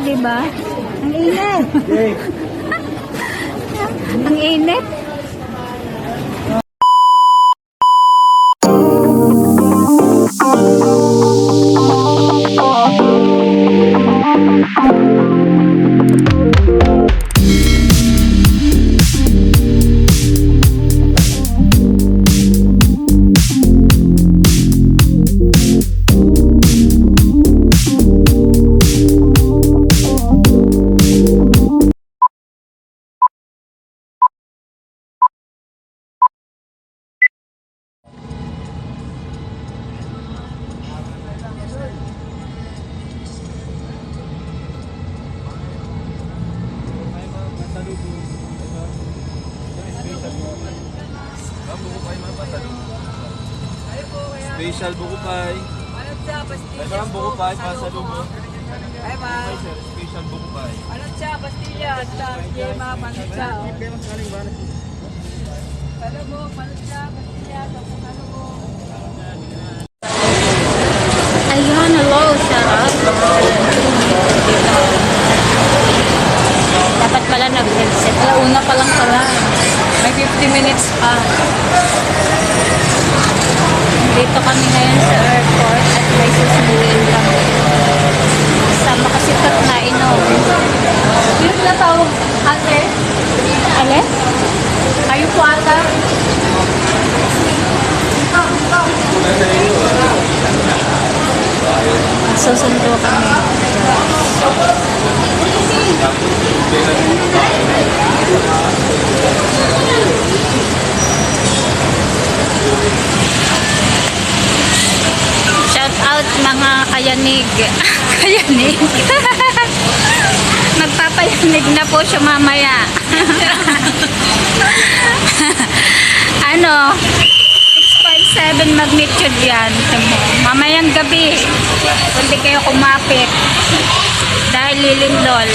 di ba? Ang init. Ang init. Special buko pie. Ay, parang buko pie para sa lumo. Ay, ma. Ay, sir, special buko pie. Ano siya? Pastilla. Yema, ano siya? Salubog, ano siya? Pastilla. Tapos salubog. Ayun, hello, sarap. Dapat pala nag-reset. Una pa lang pala. May 50 minutes pa. Dito kami ngayon sa airport at may susunduin kami. Sa makasikat na inom. Yung natawag ate? Ale? Kayo po ata? Susundo kami. Shout out mga kayanig. Kayanig. Magpapayanig na po siya mamaya. Ano? 6.7 magnitude yan. Mamayang gabi. Hindi kayo kumapit. Dahil lilindol.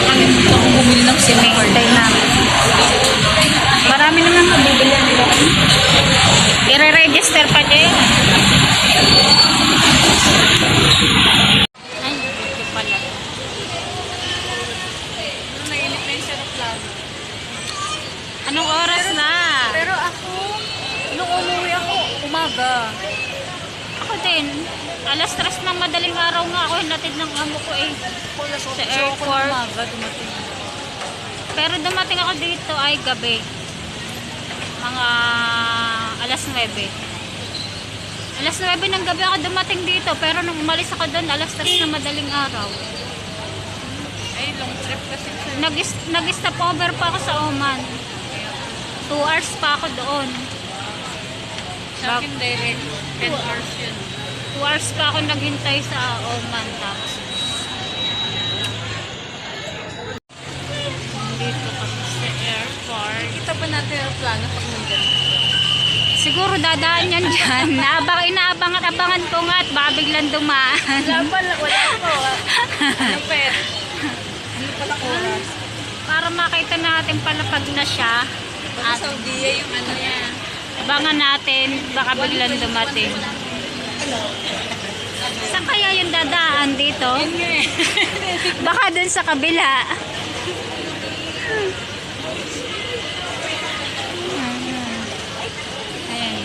Kami dito kung bumili ng Sinintay namin. Marami naman mabibili nila. I-register pa din. Ay, dito pala. Nainit na yung sarap lang. Anong oras na? Pero ako, nung umuwi ako, umaga. Ako din. Alas 3 ng madaling araw nga ako hinatid ng amo ko eh. Sa airport. Umaga dumating. Pero dumating ako dito ay gabi. Mga alas 9. Alas 9 ng gabi ako dumating dito. Pero nung umalis ako doon, alas 3 ng madaling araw. Ay, long trip kasi. Nag-stop over pa ako sa Oman. 2 hours pa ako doon. Sa akin direct, 10 hours yun. 2 hours pa ako naghintay sa Oman. Tapos dito kami sa airport. Kita pa natin ang plano pag nandyan. Siguro dadaan yan dyan. Inaabangan ko nga at baka biglang dumaan. Wala po. Ano pet? Ano pala oras? Para makita natin palapag na siya. Baka Saudiya yung ano yan. Abangan natin, baka biglang dumating. Saan kaya yung dadaan dito? Baka dun sa kabila. Ayan.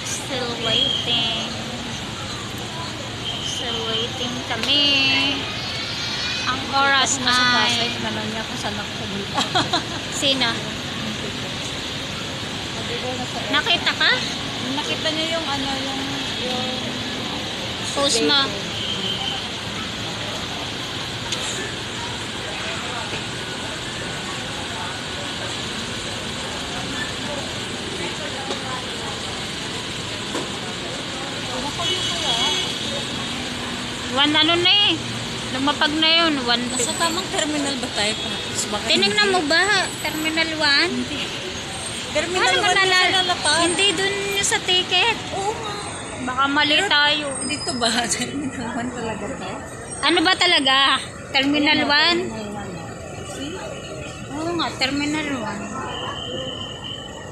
Still waiting. Still waiting kami. Ang oras ay... Naman niya kung saan ako pumunta. Sino? Nakita ka? Nakita niyo yung ano, yung Post mo. One ano na eh. Lumapag na yun. Nasa tamang terminal ba tayo pa? Tinignan mo ba? Terminal 1? Terminal Ano 1 ba na lalapag? Hindi dun sa ticket. Oo nga. Baka mali tayo. Dito ba? Terminal 1 talaga to? Ano ba talaga? Terminal 1? Oo nga, Terminal 1.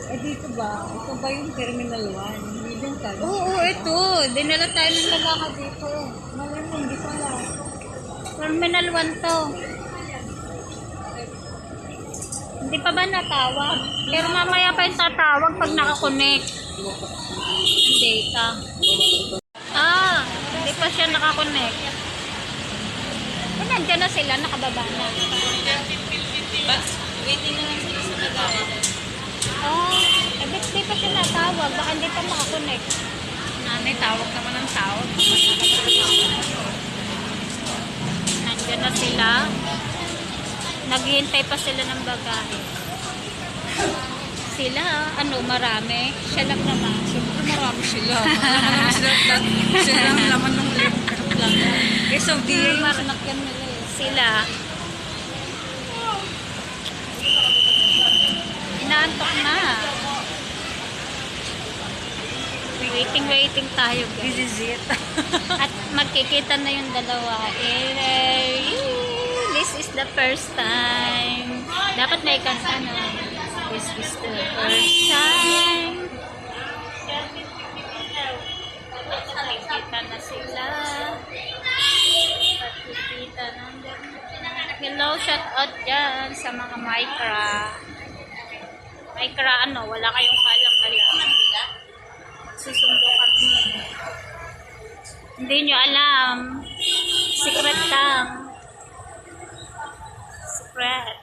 Eh di dito ba? Ito ba yung Terminal 1? Hindi din ka. Oo, ito. Dinala tayo ng lalaka dito. Malamang, hindi pala. Terminal 1 to. Hindi pa ba natawag? Pero mamaya pa yung tatawag pag nakakonect. Yung data. Hindi pa siya nakakonect. Nandiyan na sila, nakababa na. Waiting na lang sila sa lagayan. Di pa siya natawag. Baka hindi pa makakonect. Nanay, tawag naman ng tawag. Nandiyan na sila. Naghihintay pa sila ng bagahe. Sila, marami. Siya lang naman. Siyempre marami sila. Sila lang laman ng laptop lang. Eh, so, di yung sinakyan nila eh. Sila. Inaantok na. Waiting tayo, guys. This is it. At magkikita na yung dalawa. This is the first time. Dapat may kanta na. This is the first time. Magkikita na sila. Magkikita na. Hello, shout out dyan sa mga Micra. Micra, wala kayong kalang-alam. Susundo kami. Hindi nyo alam. Secret lang. Secret.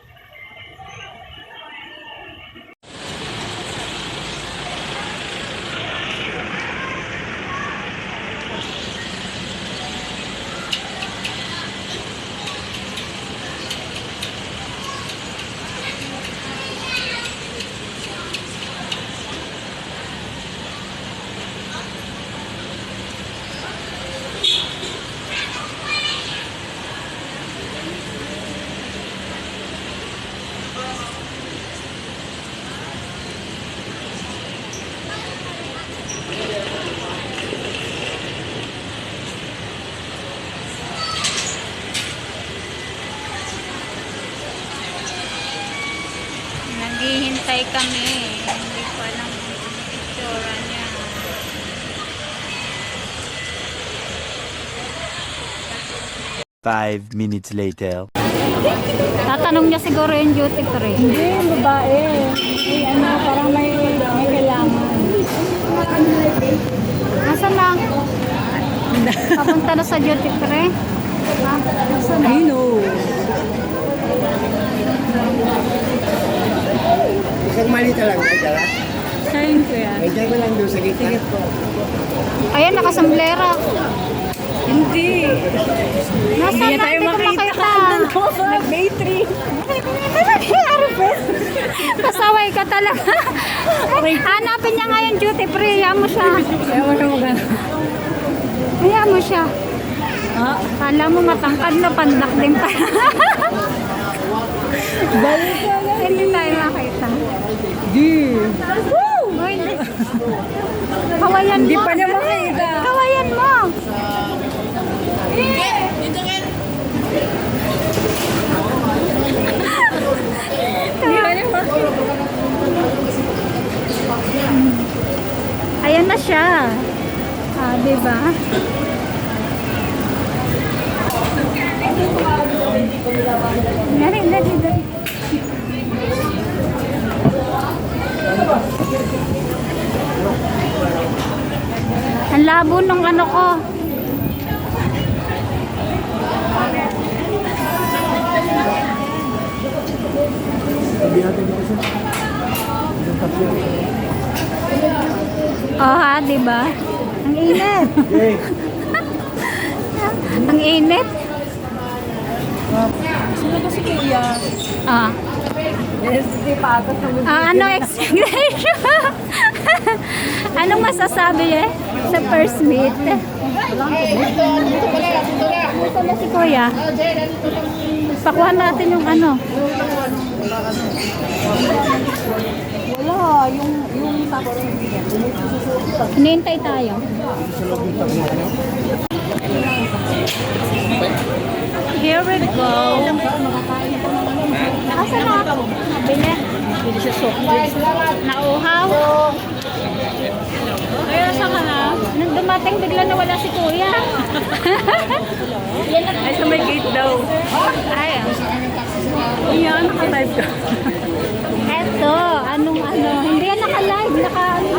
Naghihintay kami. Hindi pa lang picture niya. Five minutes later. Tatanong niya siguro yung duty free. Hindi, babae. Parang may kailangan. Nasaan na? Papunta na sa duty free? Nasaan na? I know. Isang malita lang, ay dala. Sayang ko yan. Ay dala ko lang doon sa gitna. Sige po. Ayan, nakasamblera. Hindi. Nasaan Hindi na? tayo Hindi ko makita. makita. Nag-Bay 3. Pasaway ka talaga. Hanapin niya nga yung duty free. Hayaan mo siya. Ewan mo ka. Hayaan mo siya. Ha? Kala mo matangkad na pandak din pa. Balik ka na. Hindi tayo makita. Di. Uy, kawayan mo. Hindi pa niya makita. Kawayan mo. Hindi pa niya makita. Ayan na siya. Diba? Dali. Ang labo nung ko. Diba? Ang init. Ang init. Sino ba si Kuya? Yes, di pa ako sa Ano expectation? Anong masasabi sa first meet? Ito na si Kuya. Pakuha natin yung Wala, yung taxi. Hinihintay tayo. Here we go. Asa na ako? Bili. Hindi siya soft drinks. Nauhaw. Kaya sa ka na? Nung dumating bigla nawala si kuya. Ay, sa may gate daw. Ay, Iyan, naka-live ka. eto, anong ano, hindi yan naka-live, naka-video.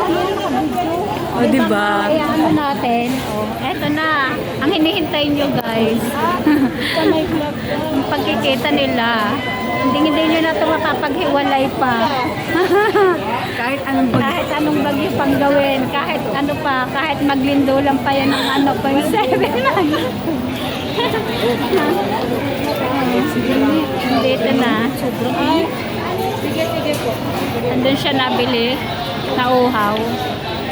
O, diba? Kaya ano natin, eto na, ang hinihintay nyo guys. Ang pagkikita nila. Hindi nyo na ito makapaghiwalay pa. Kahit anong pag... Kahit anong bagyo pang gawin, kahit ano pa, kahit maglindo lang pa yan ng ano, 0.7 lang. Dito na. Sige po. Andun siya nabili na uhaw.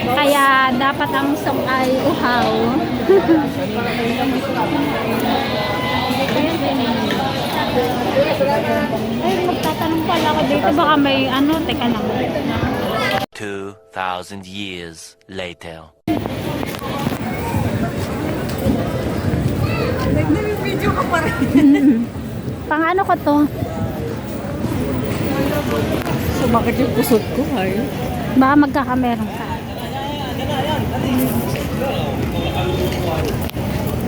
Kaya dapat ang song ay uhaw. Ay, magtatanong pala ako dito. Baka may ano, teka lang. 2,000 years later. Nag-video ka pa rin. Pang ano ko to? Sumakit yung pusot ko, ay. Baka magkakameron ka.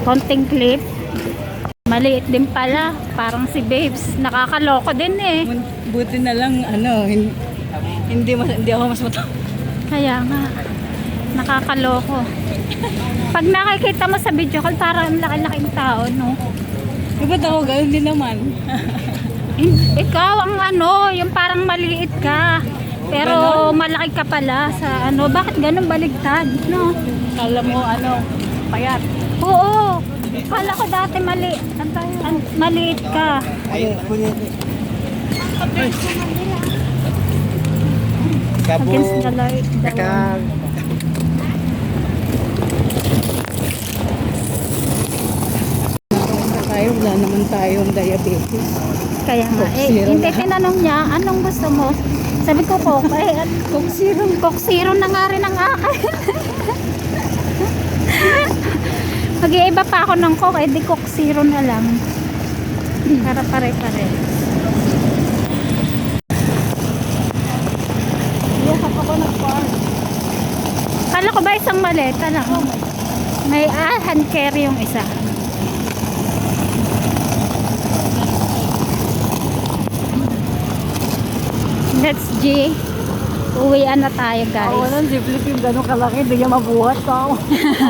Konting clip. Maliit din pala. Parang si Babes. Nakakaloko din eh. Buti na lang, ano, hindi ako mas matapos. Kaya nga. Nakakaloko. Pag nakikita mo sa video call, parang ang laki-laking tao, no? Ba't ako gano'n din naman? Ikaw ang ano, yung parang maliit ka. Pero malaki ka pala sa ano. Bakit ganun baligtad, no? Kala mo, ano, payat. Oo. Kala ko dati maliit ka. Ay, kunin. Against the light. Kaka, Wala naman tayong diabetes. Kaya nga. Hindi tinanong niya, anong gusto mo? Sabi ko, Coke. At Coke Zero. Coke Zero na nga rin ang akin. Mag-iiba pa ako ng Coke. Di Coke Zero na lang. Para pare-pare. Yakap ako ng farm. Kala ko ba isang maleta lang? May hand carry yung isa. Let's G. Uwian na tayo guys. Walang ziplik yung gano'ng kalaki, hindi niya mabuhat ka.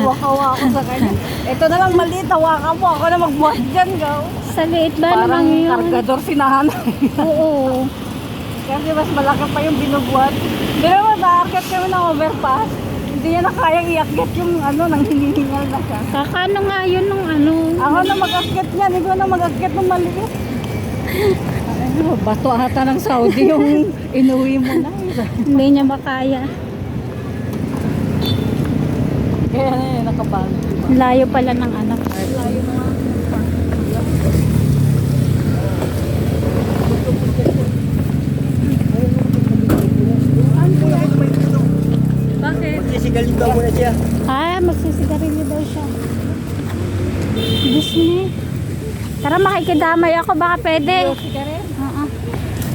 Wakawa ako sa kanya. Ito na lang maliit, hawakan mo. Ako na magbuhat dyan, gaw. Sa liit ba Parang naman yun? kargador sinahanay. Oo. Kasi mas malaki pa yung binubuhat. Di ba maakit kami ng overpass? Hindi niya na kayang iakyat yung ano, nang hinihingal na siya. Kakano nga yun nung ano? Ako na mag-akyat niya, hindi ko na mag-akyat ng maliit. Ano, bato ata ng Saudi yung inuwi mo na. Hindi niya makaya. Kaya na yun, nakabal. Layo pala ng anak. Layo na. Bakit? sisigalin daw muna siya. Ah, magsisigarilyo daw siya. Disney. Tara, makikidamay ako. Baka pwede. Sigaret? Oo.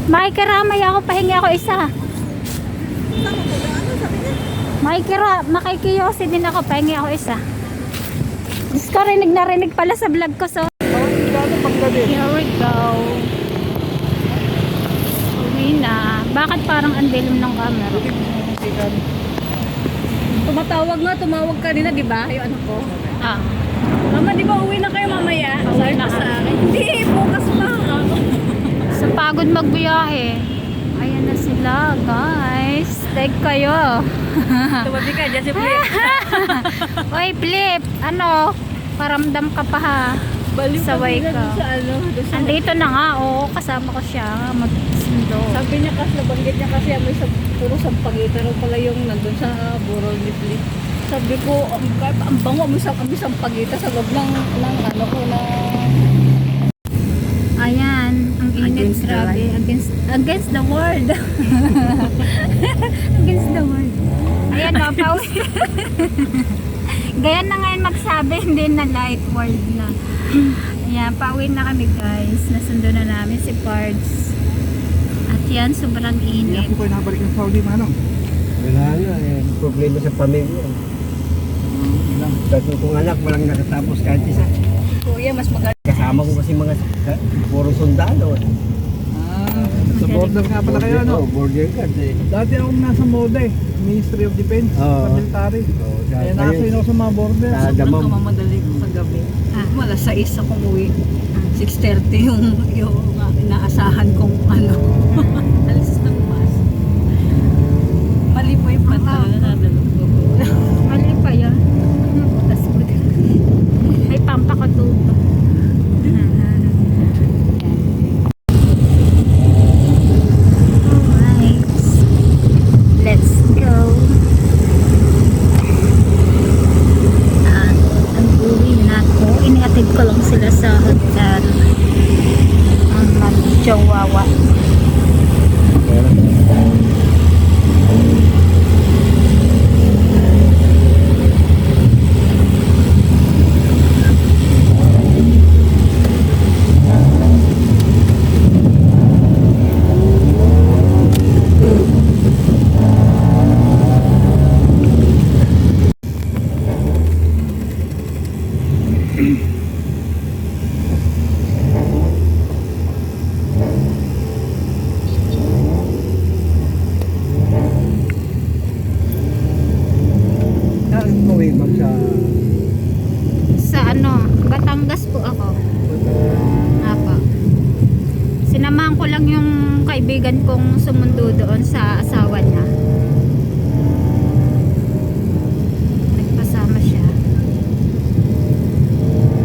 Makikiramay ako. Pahingi ako isa. Makikiyosi din ako. Pahingi ako isa. Diyos ko, rinig na rinig pala sa vlog ko. So, here we go. Uwi na. Bakit parang ang dilim ng camera? Tumawag kanina, di ba? Yung ano ko. Ah. Mama, di ba uwi na kayo mamaya? Uwi na Sa ka. akin. Hindi, bukas pa. Sa pagod magbiyahe. Ayan na sila, guys. Take kayo. Tumabi ka, dyan si Flip. Oy, Flip. Ano? Paramdam ka pa ha. Baliw Saway kanina ka. dun sa ano. dun sa- Andito na nga, oo. Kasama ko siya. Magsundo. Sabi niya kasi, nabanggit niya kasi may puro sampagita raw pala yung nandun sa burol ni Flip. Sabi ko, ang bango, may sampagita sa loob ng ano ko na... Ayan. Ang init. Against the Grabe. Against the world. Against the world. Ayan o, pauwi. Gaya na ngayon magsabi, hindi na light world na. Ayan, pauwi na kami guys. Nasundo na namin si Pards. At Yan, sobrang Hindi init. ako kayo nakabalik ng Saudi, mano. Wala na eh. Problema sa pamilya. Ilang. Tatlo kong anak, walang nakatapos kahit isa. Kuya, mas maganda. Kasama ko kasi mga puro sundalo. Ah, sa border nga pala kayo, ano? Oo, border guard eh. Dati akong nasa MODE, Ministry of Defense, Oo. sa military. Oo, Kaya sa- nakasayin ako sa mga border. Sa Sobrang Damam. kamamadali ko sa gabi. Ah. Malas 6 ako umuwi. 6:30 yung inaasahan kong ano. Alas ng bus. Mali po yung pantalon na nadalog ko. Mali pa yan. Butas mo din. Ay, pampakatuto. Alright. Let's go. At ang uwi na ko, iniatid ko lang sila sa hotel. Ang Chihuahua. Saan ko eh, mag sa... Sa ano, Batangas po ako. Apa. Sinamahan ko lang yung kaibigan kong sumundo doon sa asawa niya. Nagpasama siya.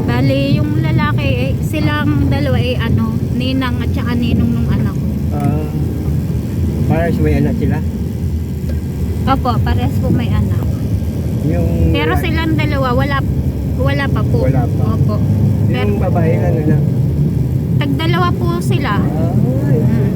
Bali, yung lalaki, silang dalawa ano, ninang at saka ninong nung anak ko. Para sa may anak sila. Opo, parehas po may anak. Yung... Pero silang dalawa, wala pa po. Wala pa. Opo. Yung babae lang anak. Tagdalawa po sila. Ay, Mm.